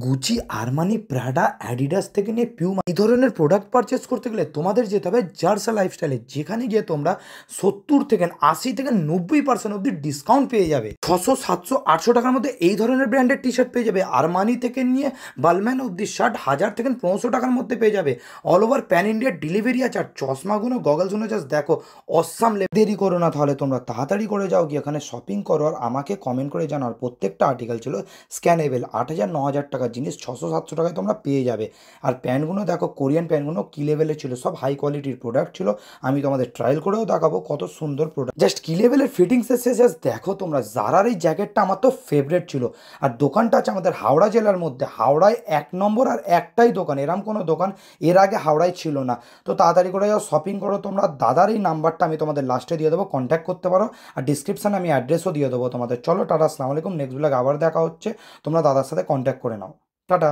Gucci, Armani, Prada, Adidas থেকে নিয়ে Puma এই ধরনের প্রোডাক্ট পারচেস করতে গেলে তোমাদের যেতে হবে জার্সা লাইফস্টাইলে, যেখানে গিয়ে তোমরা 70 থেকে 80 থেকে 90% অব্দি ডিসকাউন্ট পেয়ে যাবে। 600 700 800 টাকার মধ্যে এই ধরনের ব্র্যান্ডের টি শার্ট পেয়ে যাবে। আরমানি থেকে নিয়ে বালম্যান অব্দি শার্ট 1000 থেকে 1500 টাকার মধ্যে পেয়ে যাবে। অল ওভার প্যান ইন্ডিয়ার ডেলিভারি আছে। আর চশমাগুলো, গগলসগুলো জাস্ট দেখো, অসাম। দেরি করো না, তাহলে তোমরা তাড়াতাড়ি করে যাও, গিয়ে এখানে শপিং করো আর আমাকে কমেন্ট করে জানাও। আর প্রত্যেকটা আর্টিকেল ছিল স্ক্যানেবেল। 8000 9000 টাকার জিনিস 600 700 টাকায় তোমরা পেয়ে যাবে। আর প্যান্টগুলো দেখো, কোরিয়ান প্যান্টগুলো কি লেভেলের ছিল, সব হাই কোয়ালিটির প্রোডাক্ট ছিল। আমি তোমাদের ট্রায়াল করেও দেখাবো কত সুন্দর প্রোডাক্ট, জাস্ট কি লেভেলের ফিটিংস এসে জাস্ট দেখো তোমরা। জারার এই জ্যাকেটটা আমার তো ফেভারেট ছিল। আর দোকানটা আছে আমাদের হাওড়া জেলার মধ্যে, হাওড়ায় 1 নম্বর আর একটাই দোকান, এরম কোনো দোকান এর আগে হাওড়ায় ছিল না। তো তাড়াতাড়ি করে যাও, শপিং করো তোমরা। দাদার এই নাম্বারটা আমি তোমাদের লাস্টে দিয়ে দেবো, কন্ট্যাক্ট করতে পারো। আর ডিসক্রিপশানে আমি অ্যাড্রেসও দিয়ে দেবো তোমাদের। চলো টাটা, আসসালামু আলাইকুম। নেক্সট ব্লগ আবার দেখা হচ্ছে, তোমরা দাদার সাথে কন্ট্যাক্ট করে নাও। টাটা।